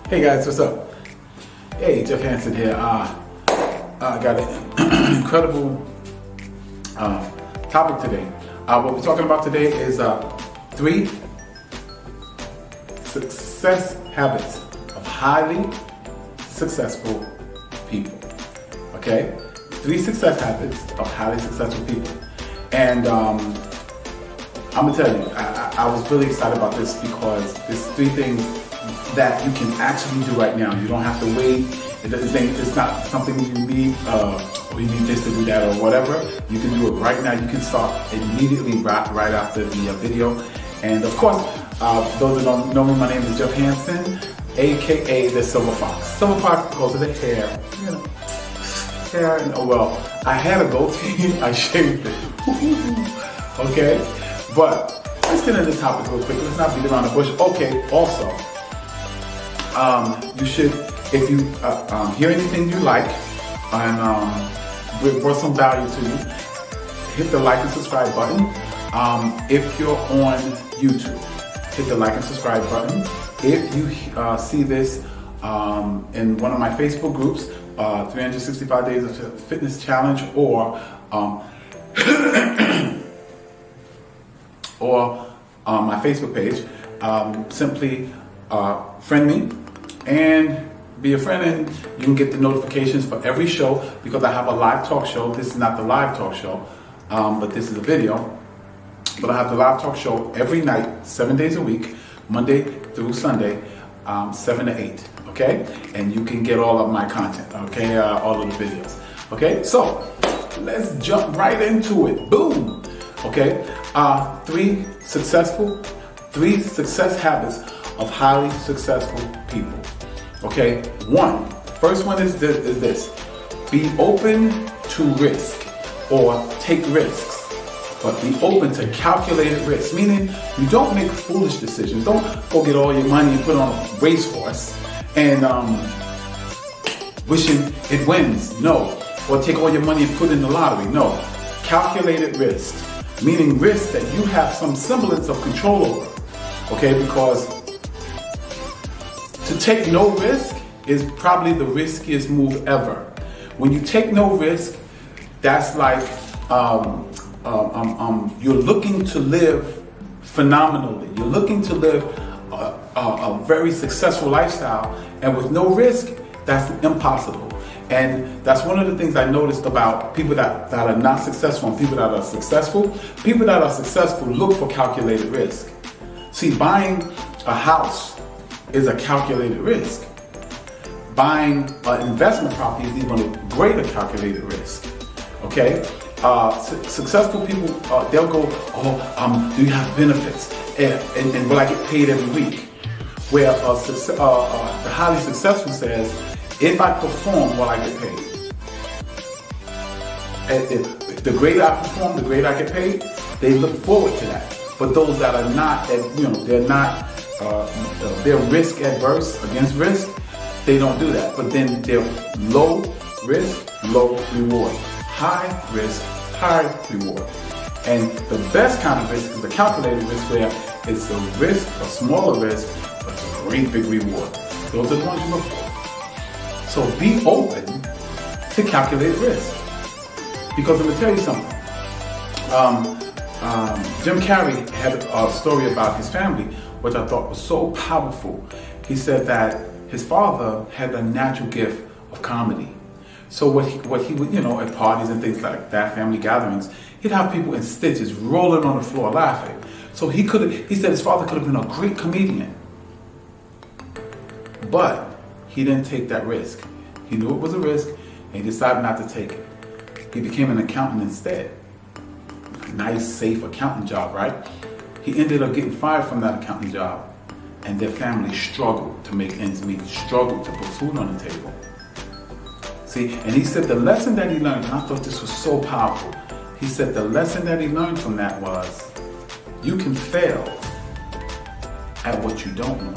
Hey guys, what's up? Hey, Jeff Hansen here. I got an incredible topic today. What we're talking about today is 3 success habits of highly successful people. Okay? 3 success habits of highly successful people. And I'm gonna tell you, I was really excited about this because there's 3 things that you can actually do right now. You don't have to wait. It's not something you need, or you need this to do that or whatever. You can do it right now. You can start immediately right after the video. And of course, those that don't know me, my name is Jeff Hansen, aka the Silver Fox. Silver Fox because of the hair. You know, hair. And, oh well, I had a goatee. I shaved it. Okay, but let's get into the topic real quick. Let's not beat around the bush. Okay. Also, you should, if you hear anything you like and brought some value to you, hit the like and subscribe button. If you're on YouTube, hit the like and subscribe button. If you see this in one of my Facebook groups, 365 Days of Fitness Challenge, or my Facebook page, simply friend me and be a friend, and you can get the notifications for every show, because I have a live talk show. This is not the live talk show, but this is a video. But I have the live talk show every night, 7 days a week, Monday through Sunday, 7 to 8, okay? And you can get all of my content, okay? All of the videos, okay? So, let's jump right into it. Boom! Okay? 3 success habits of highly successful people. Okay? First one is this. Be open to risk, or take risks, but be open to calculated risk. Meaning, you don't make foolish decisions. Don't go get all your money and put on a racehorse and wishing it wins. No. Or take all your money and put in the lottery. No. Calculated risk. Meaning risk that you have some semblance of control over. Okay, because to take no risk is probably the riskiest move ever. When you take no risk, that's like you're looking to live phenomenally. You're looking to live a very successful lifestyle, and with no risk, that's impossible. And that's one of the things I noticed about people that are not successful and people that are successful. People that are successful look for calculated risk. See, buying a house is a calculated risk. Buying an investment property is even a greater calculated risk. Okay? Successful people, they'll go, do you have benefits? And will I get paid every week? Where the highly successful says, if I perform, will I get paid? And the greater I perform, the greater I get paid. They look forward to that. But those that are not, they're not, they're risk adverse against risk, they don't do that. But then they're low risk, low reward. High risk, high reward. And the best kind of risk is a calculated risk, where it's a risk, a smaller risk, but it's a great big reward. Those are the ones you look for. So be open to calculated risk. Because I'm going to tell you something. Jim Carrey had a story about his family, which I thought was so powerful. He said that his father had a natural gift of comedy. So what he would, at parties and things like that, family gatherings, he'd have people in stitches rolling on the floor laughing. So he said his father could have been a great comedian. But he didn't take that risk. He knew it was a risk, and he decided not to take it. He became an accountant instead. A nice, safe accountant job, right? He ended up getting fired from that accounting job, and their family struggled to make ends meet, struggled to put food on the table. See, and he said the lesson that he learned, and I thought this was so powerful, he said the lesson that he learned from that was, you can fail at what you don't know.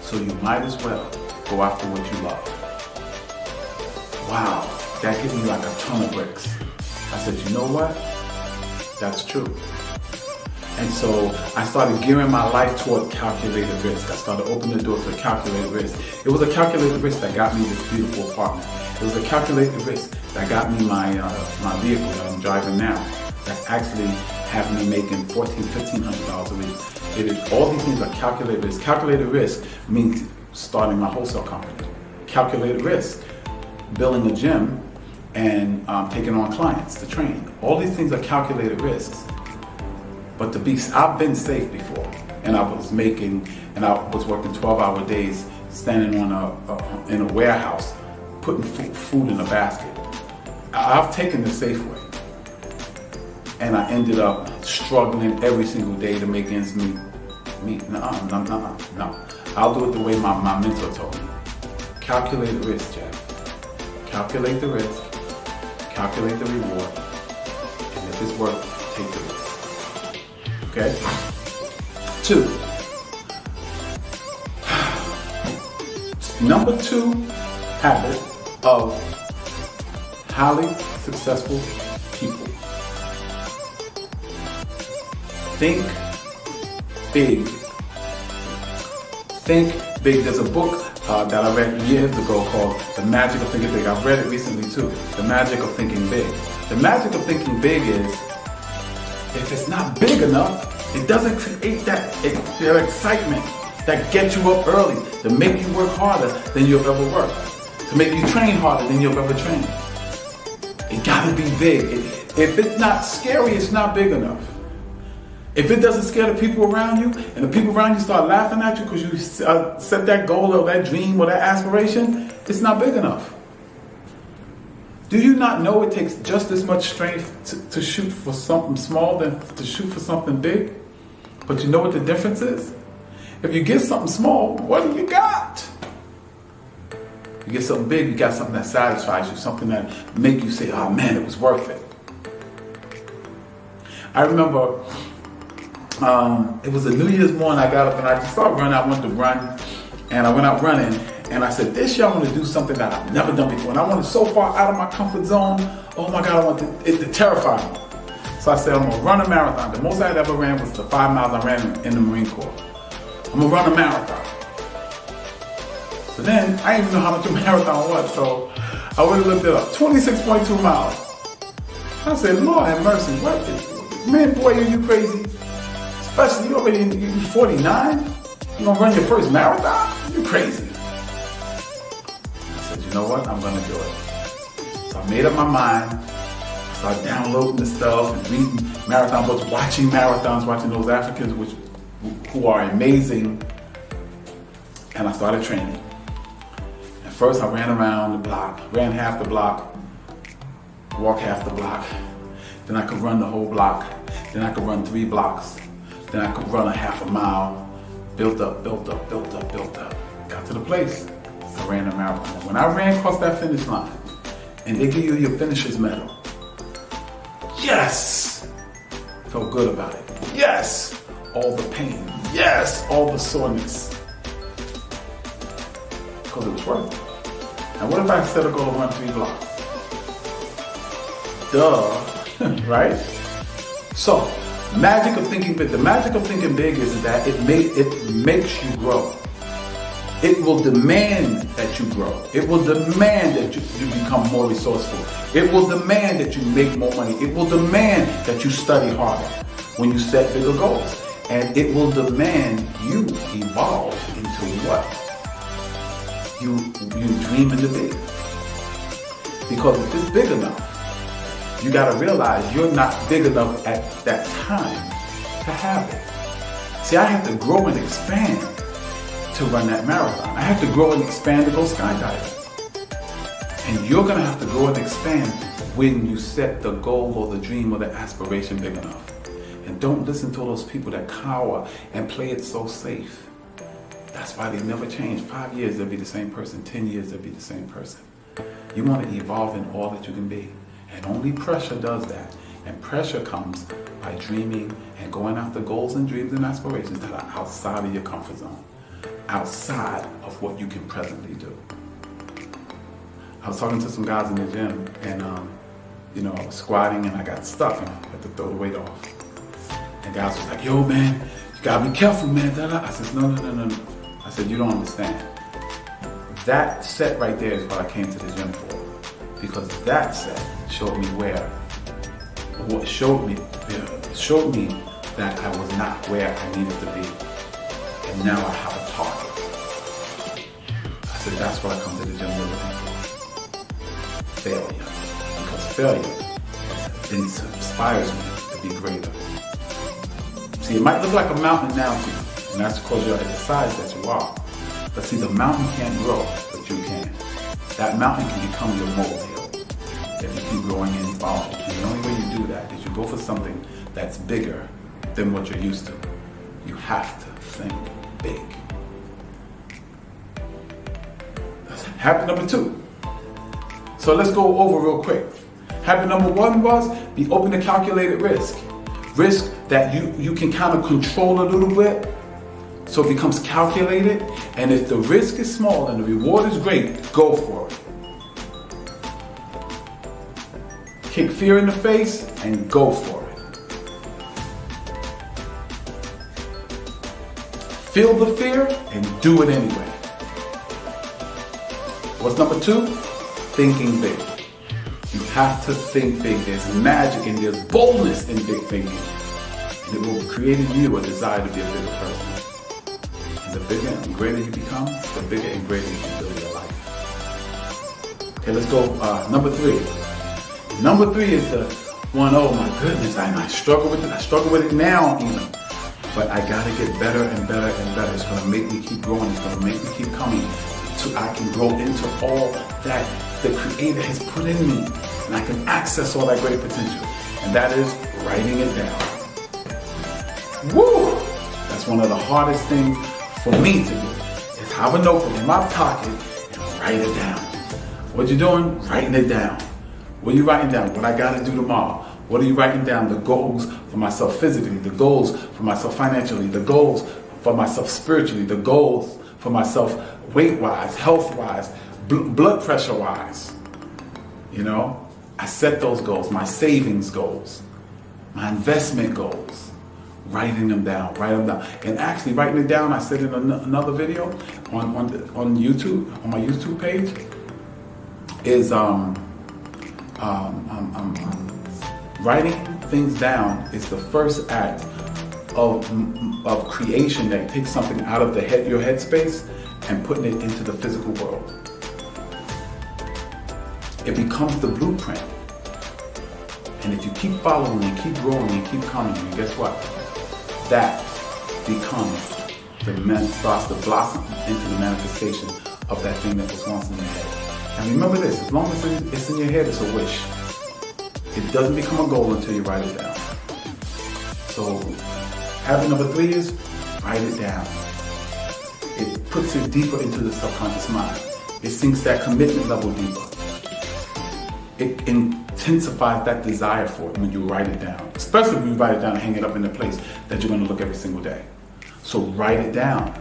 So you might as well go after what you love. Wow, that hit me like a ton of bricks. I said, you know what? That's true. And so I started gearing my life toward calculated risk. I started opening the door to calculated risk. It was a calculated risk that got me this beautiful apartment. It was a calculated risk that got me my vehicle that I'm driving now. That's actually having me making $1,400-$1,500 a week. It is, all these things are calculated risk. Calculated risk means starting my wholesale company. Calculated risk, building a gym and taking on clients to train. All these things are calculated risks. But I've been safe before, and I was working 12-hour days, standing in a warehouse, putting food in a basket. I've taken the safe way, and I ended up struggling every single day to make ends meet. No. I'll do it the way my mentor told me. Calculate the risk, Jeff. Calculate the risk, calculate the reward, and if it's worth it, take the risk. Okay? 2. Number 2 habit of highly successful people. Think big. Think big. There's a book that I read years ago called The Magic of Thinking Big. I've read it recently too. The Magic of Thinking Big. The magic of thinking big is, if it's not big enough, it doesn't create that excitement that gets you up early, to make you work harder than you've ever worked, to make you train harder than you've ever trained. It gotta be big. If it's not scary, it's not big enough. If it doesn't scare the people around you, and the people around you start laughing at you because you set that goal or that dream or that aspiration, it's not big enough. Do you not know it takes just as much strength to shoot for something small than to shoot for something big? But you know what the difference is? If you get something small, what do you got? You get something big, you got something that satisfies you, something that make you say, oh man, it was worth it. I remember it was a New Year's morning. I got up and I just started running. I wanted to run, and I went out running. And I said, this year I want to do something that I've never done before. And I wanted so far out of my comfort zone. Oh my God, I want it to terrify me. So I said, I'm going to run a marathon. The most I had ever ran was the 5 miles I ran in the Marine Corps. I'm going to run a marathon. So then, I didn't even know how much a marathon was. So I went and looked it up. 26.2 miles. I said, Lord have mercy. What? Man, boy, are you crazy? Especially, you're 49? You going to run your first marathon? You crazy. You know what? I'm gonna do it. So I made up my mind. Started downloading the stuff and reading marathon books, watching marathons, watching those Africans who are amazing. And I started training. At first I ran around the block, ran half the block, walked half the block. Then I could run the whole block. Then I could run 3 blocks. Then I could run a half a mile. Built up. Got to the place. I ran a marathon. When I ran across that finish line, and they give you your finisher's medal, yes! Felt good about it. Yes! All the pain. Yes! All the soreness. Because it was worth it. And what if I set a goal to run 3 blocks? Duh. Right? So, magic of thinking big. The magic of thinking big is that it makes you grow. It will demand that you grow. It will demand that you become more resourceful. It will demand that you make more money. It will demand that you study harder when you set bigger goals. And it will demand you evolve into what you dream to be. Because if it's big enough, you gotta realize you're not big enough at that time to have it. See, I had to grow and expand to run that marathon. I have to grow and expand to go skydiving. And you're gonna have to grow and expand when you set the goal or the dream or the aspiration big enough. And don't listen to those people that cower and play it so safe. That's why they never change. 5 years, they'll be the same person. 10 years, they'll be the same person. You want to evolve in all that you can be. And only pressure does that. And pressure comes by dreaming and going after goals and dreams and aspirations that are outside of your comfort zone. Outside of what you can presently do. I was talking to some guys in the gym, and I was squatting and I got stuck and I had to throw the weight off. And guys was like, yo, man, you gotta be careful, man. I said, no. I said, you don't understand. That set right there is what I came to the gym for. Because that set showed me showed me that I was not where I needed to be. And now I have a target. I said, that's what I come to the gym looking for. Failure. Because failure inspires me to be greater. See, it might look like a mountain now to you, and that's because you're at the size that you are. But see, the mountain can't grow, but you can. That mountain can become your molehill if you keep growing and following. And the only way you do that is you go for something that's bigger than what you're used to. You have to think big. That's habit number 2. So let's go over real quick. Habit number 1 was be open to calculated risk. Risk that you can kind of control a little bit, so it becomes calculated. And if the risk is small and the reward is great, go for it. Kick fear in the face and go for it. Feel the fear and do it anyway. What's number 2? Thinking big. You have to think big. There's magic and there's boldness in big thinking. And it will create in you a desire to be a bigger person. And the bigger and greater you become, the bigger and greater you can build your life. Okay, let's go. Number 3. Number 3 is the one, oh my goodness, I struggle with it. I struggle with it now even. But I gotta get better and better and better. It's gonna make me keep growing. It's gonna make me keep coming. So I can grow into all that the Creator has put in me. And I can access all that great potential. And that is writing it down. Woo! That's one of the hardest things for me to do. Is have a notebook in my pocket and write it down. What you doing? Writing it down. What are you writing down? What I gotta do tomorrow. What are you writing down? The goals for myself physically, the goals for myself financially, the goals for myself spiritually, the goals for myself weight-wise, health-wise, blood pressure-wise. You know, I set those goals, my savings goals, my investment goals, writing them down, And actually writing it down, I said in another video on YouTube, on my YouTube page, is writing things down is the first act of creation that takes something out of your headspace and putting it into the physical world. It becomes the blueprint. And if you keep following and keep growing and keep coming, and guess what? That becomes starts to blossom into the manifestation of that thing that was once in your head. And remember this, as long as it's in your head, it's a wish. It doesn't become a goal until you write it down. So habit number 3 is write it down. It puts it deeper into the subconscious mind. It sinks that commitment level deeper. It intensifies that desire for it when you write it down. Especially when you write it down and hang it up in a place that you're going to look every single day. So write it down.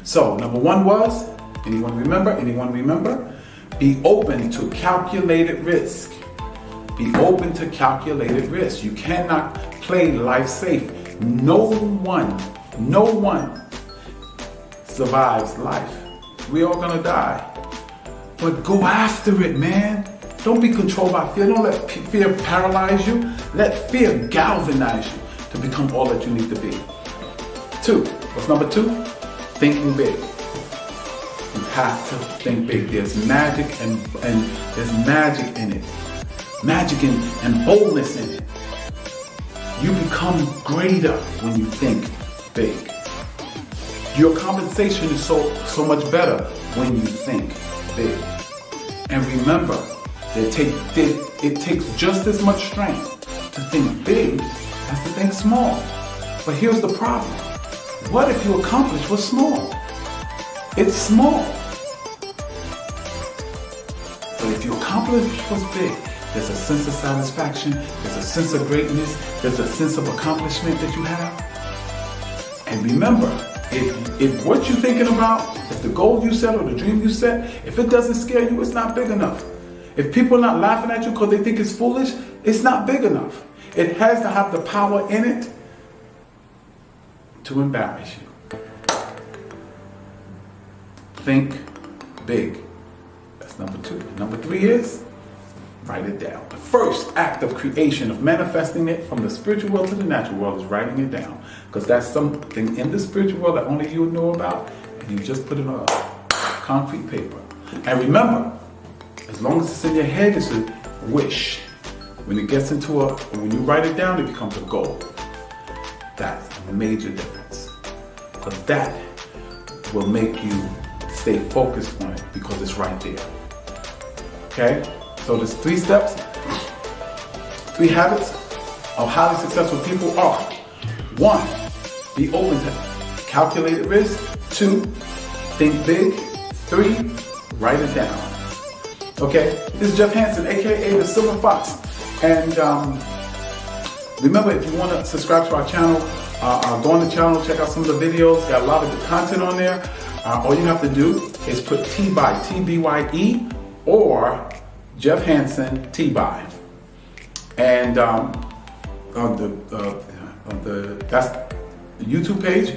So number 1 was, anyone remember? Be open to calculated risk. Be open to calculated risk. You cannot play life safe. No one survives life. We all gonna die. But go after it, man. Don't be controlled by fear. Don't let fear paralyze you. Let fear galvanize you to become all that you need to be. 2, what's number 2? Thinking big. You have to think big. There's magic and there's magic in it. Magic and boldness in it. You become greater when you think big. Your compensation is so much better when you think big. And remember, it takes just as much strength to think big as to think small. But here's the problem. What if you accomplish what's small? It's small. But if you accomplish what's big, there's a sense of satisfaction, there's a sense of greatness, there's a sense of accomplishment that you have. And remember, if what you're thinking about, if the goal you set or the dream you set, if it doesn't scare you, it's not big enough. If people are not laughing at you because they think it's foolish, it's not big enough. It has to have the power in it to embarrass you. Think big. That's number 2. Number 3 is write it down. The first act of creation, of manifesting it from the spiritual world to the natural world, is writing it down. Because that's something in the spiritual world that only you know about, and you just put it on concrete paper. And remember, as long as it's in your head, it's a wish. When it gets into when you write it down, it becomes a goal. That's a major difference. Because that will make you stay focused on it because it's right there. Okay? So there's 3 steps, 3 habits of highly successful people are: 1, be open to calculated risk. 2, think big. 3, write it down. Okay, this is Jeff Hansen, aka the Silver Fox. And remember, if you want to subscribe to our channel, go on the channel, check out some of the videos. Got a lot of good content on there. All you have to do is put T-B-Y-E, or Jeff Hansen T-By. And that's the YouTube page.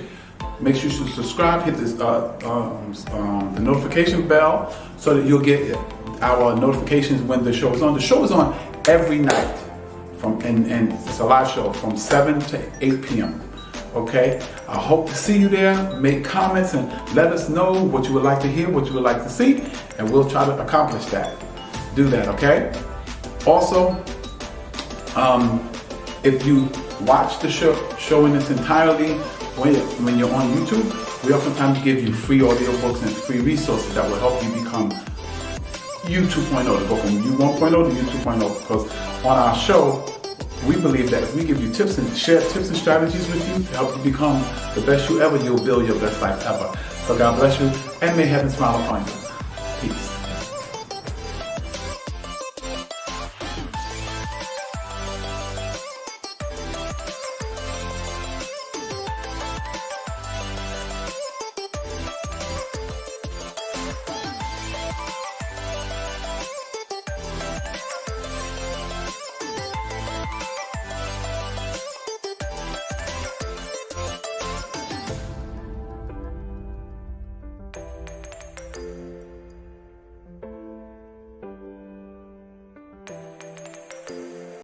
Make sure you subscribe, hit this, the notification bell so that you'll get our notifications when the show is on. The show is on every night, and it's a live show from 7 to 8 p.m. Okay? I hope to see you there. Make comments and let us know what you would like to hear, what you would like to see, and we'll try to accomplish that. Do that, okay? Also, if you watch the show in its entirety when you're on YouTube, we oftentimes give you free audiobooks and free resources that will help you become you 2.0, to go from you 1.0 to you 2.0. Because on our show, we believe that if we give you tips and share tips and strategies with you to help you become the best you ever, you'll build your best life ever. So God bless you, and may heaven smile upon you. Peace.